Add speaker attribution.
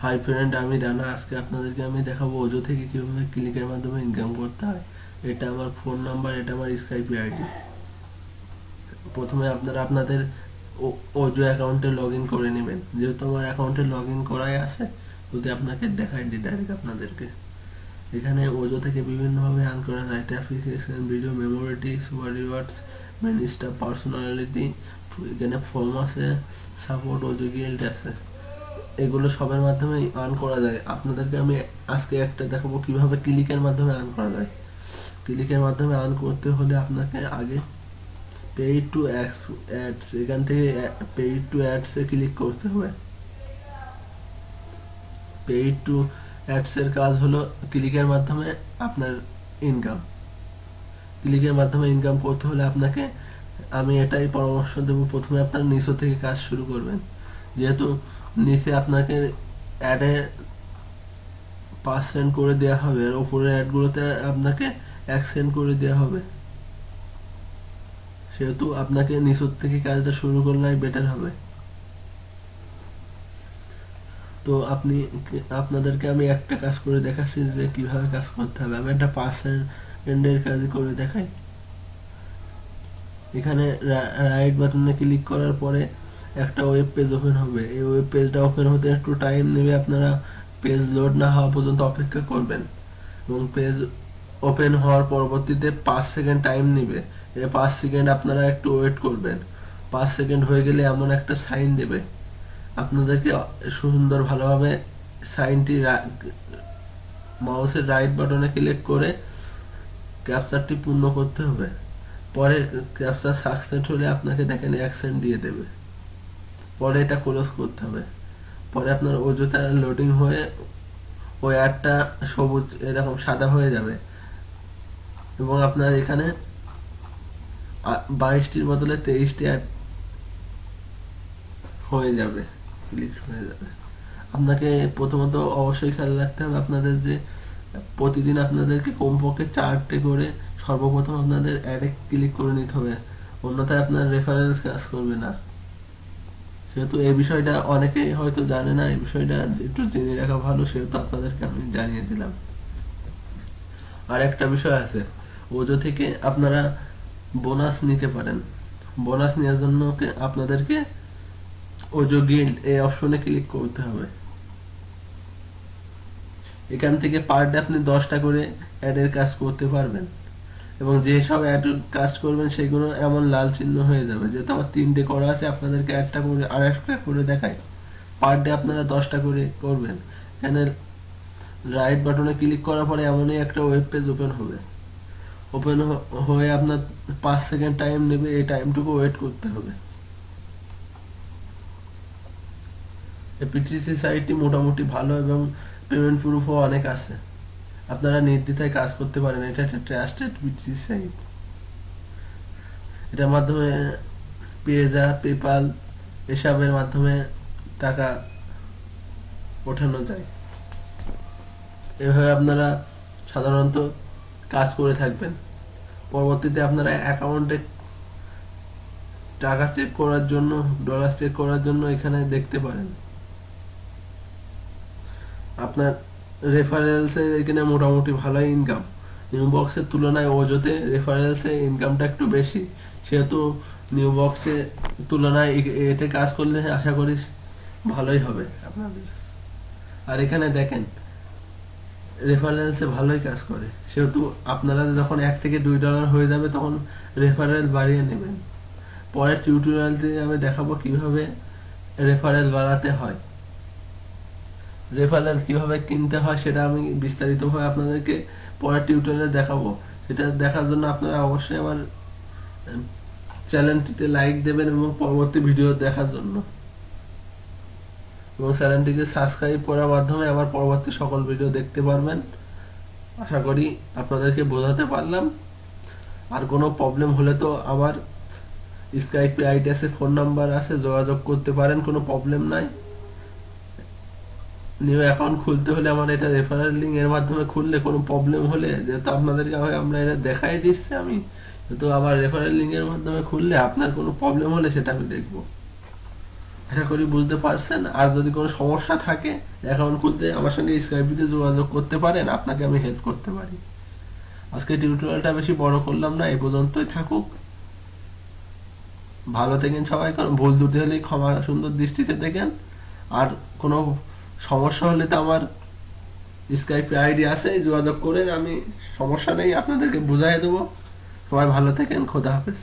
Speaker 1: Hi friend, আমি রানা। আজকে আপনাদেরকে আমি দেখাবো ওজো থেকে কিভাবে ক্লিকের মাধ্যমে ইনকাম করতে হয়। এটা আমার ফোন নাম্বার, এটা আমার স্কাইপি আইডি। প্রথমে আপনারা আপনাদের ওজো অ্যাকাউন্টে লগ ইন করে নেবেন। যেহেতু আমার অ্যাকাউন্টে লগ ইন করাই আছে, যদি আপনাকে দেখাই দিই ডাইরেক্ট আপনাদেরকে। এখানে ওজো থেকে বিভিন্নভাবে আর্ন করা যায়। ট্রাফিকেশন, ভিডিও, মেমোরিটি, super rewards, many stuff, personality. এখানে ফর্ম আছে, সাপোর্ট, ওজো গিল্ড আছে। এগুলো সবের মাধ্যমে আর্ন করা যায়। আপনাদেরকে আমি আজকে একটা দেখাবো কিভাবে ক্লিকের মাধ্যমে আর্ন করা যায়। ক্লিকের মাধ্যমে আর্ন করতে হলে আপনাকে আগে পেইড টু অ্যাডস, এখান থেকে পেইড টু অ্যাডস এ ক্লিক করতে হবে। পেইড টু অ্যাডস এর কাজ হলো ক্লিকের মাধ্যমে আপনার ইনকাম। ক্লিকের মাধ্যমে ইনকাম করতে হলে আপনাকে আমি এটাই পরামর্শ দেবো, প্রথমে আপনার নিচে থেকে কাজ শুরু করবেন। যেহেতু নিচে আপনাকে অ্যাডে % করে দেওয়া হবে, আর উপরের অ্যাডগুলোতে আপনাকে 1 সেন্ট করে দেওয়া হবে। সেহেতু আপনাকে নিচের থেকে কাজটা শুরু করলেই বেটার হবে। তো আপনাদেরকে আমি একটা কাজ করে দেখাচ্ছি যে কিভাবে কাজ করতে হবে। আমি একটা % কাজ করে দেখাই। এখানে রাইট বাটনে ক্লিক করার পরে একটা ওয়েব পেজ ওপেন হবে। এই ওয়েব পেজটা ওপেন হতে একটু টাইম নেবে। আপনারা পেজ লোড না হওয়া পর্যন্ত অপেক্ষা করবেন, এবং পেজ ওপেন হওয়ার পরবর্তীতে 5 সেকেন্ড টাইম নেবে। এই 5 সেকেন্ড আপনারা একটু ওয়েট করবেন। 5 সেকেন্ড হয়ে গেলে এমন একটা সাইন দেবে। আপনাদেরকে সুন্দর ভালোভাবে সাইনটি মাউসের রাইট বাটনে ক্লিক করে ক্যাপচারটি পূর্ণ করতে হবে। পরে ক্যাপচার সাকসেস হলে আপনাকে দেখেন 1 সেন্ট দিয়ে দেবে। পরে এটা ক্লোজ করতে হবে। পরে আপনার ওজোটা লোডিং হয়ে ওই অ্যাডটা সবুজ এরকম সাদা হয়ে যাবে, এবং আপনার এখানে 22টির বদলে 23টি অ্যাড হয়ে যাবে, ক্লিক হয়ে যাবে। আপনাকে প্রথমত অবশ্যই খেয়াল রাখতে হবে আপনাদের যে প্রতিদিন আপনাদেরকে কমপক্ষে 4টে করে সর্বপ্রথম আপনাদের অ্যাডে ক্লিক করে নিতে হবে, অন্যথায় আপনার রেফারেন্স কাজ করবে না। সেহেতু এই বিষয়টা অনেকেই হয়তো জানে না, এই বিষয়টা একটু জেনে রাখা ভালো, সেহেতু আপনাদেরকে আমি জানিয়ে দিলাম। আর একটা বিষয় আছে, ওজো থেকে আপনারা বোনাস নিতে পারেন। বোনাস নেওয়ার জন্য আপনাদেরকে ওজো গিল্ড এই অপশনে ক্লিক করতে হবে। এখান থেকে পার ডে আপনি 10টা করে অ্যাডের কাজ করতে পারবেন, এবং যেসব অ্যাড কাজ করবেন সেগুলো এমন লাল চিহ্ন হয়ে যাবে। যেহেতু আমার 3টে করা আছে, আপনাদেরকে একটা করে আর একটা করে দেখাই। পার ডে আপনারা 10টা করে করবেন। এখানে রাইট বাটনে ক্লিক করার পরে এমনই একটা ওয়েব পেজ ওপেন হবে। ওপেন হয়ে আপনার 5 সেকেন্ড টাইম নেবে, এই টাইমটুকু ওয়েট করতে হবে। এই পিটিসি সাইটটি মোটামুটি ভালো, এবং পেমেন্ট প্রুফও অনেক আছে। আপনারা নির্দ্বিধায় কাজ করতে পারেন। এটা একটা ট্রাস্টেড পিটিসি সাইট। এটার মাধ্যমে পেজা, পেপাল এসবের মাধ্যমে টাকা ওঠানো যায়। এভাবে আপনারা সাধারণত কাজ করে থাকবেন। পরবর্তীতে আপনারা অ্যাকাউন্টে টাকা চেক করার জন্য, ডলার চেক করার জন্য এখানে দেখতে পারেন। আপনার রেফারেলসে এখানে মোটামুটি ভালোই ইনকাম। নিউ বক্সের তুলনায় ওজোতে রেফারেলসে ইনকামটা একটু বেশি। সেহেতু নিউ বক্সের তুলনায় এতে কাজ করলে আশা করি ভালোই হবে আপনাদের। আর এখানে দেখেন রেফারেন্সে ভালোই কাজ করে। সেহেতু আপনারা যখন $1 থেকে $2 হয়ে যাবে তখন রেফারেল বাড়িয়ে নেবেন। পরের টিউটোরিয়ালতে আমি দেখাবো কিভাবে রেফারেল বাড়াতে হয়। রেফারেল কিভাবে কিনতে হয় সেটা আমি বিস্তারিতভাবে আপনাদেরকে পরের টিউটোরিয়ালে দেখাবো। সেটা দেখার জন্য আপনারা অবশ্যই আমার চ্যানেলটিতে লাইক দেবেন, এবং পরবর্তী ভিডিও দেখার জন্য, এবং চ্যানেলটিকে সাবস্ক্রাইব করার মাধ্যমে আমার পরবর্তী সকল ভিডিও দেখতে পারবেন। আশা করি আপনাদেরকে বোঝাতে পারলাম। আর কোনো প্রবলেম হলে তো আমার স্কাইপে আইডি আছে, ফোন নাম্বার আছে, যোগাযোগ করতে পারেন, কোনো প্রবলেম নাই। নিউ অ্যাকাউন্ট খুলতে হলে আমার এটা রেফারেল লিঙ্ক এর মাধ্যমে খুললে কোনো প্রবলেম হলে, যেহেতু আপনাদেরকে আমরা এটা দেখাই দিচ্ছি, আমি তো আমার রেফারেল লিঙ্ক এর মাধ্যমে খুললে আপনার কোনো প্রবলেম হলে সেটা আমি দেখবো। আশা করি বুঝতে পারছেন। আর যদি কোনো সমস্যা থাকে অ্যাকাউন্ট খুলতে আমার সঙ্গে স্কাইপিতে যোগাযোগ করতে পারেন, আপনাকে আমি হেল্প করতে পারি। আজকে টিউটোরিয়ালটা বেশি বড় করলাম না, এই পর্যন্তই থাকুক। ভালো থাকেন সবাই, কারণ ভুল ত্রুটি হলে ক্ষমা সুন্দর দৃষ্টিতে দেখেন। আর কোনো সমস্যা হলে তো আমার স্কাইপে আইডি আছে, যোগাযোগ করেন, আমি সমস্যা নেই, আপনাদেরকে বুঝাই দেবো। সবাই ভালো থাকেন, খোদা হাফেজ।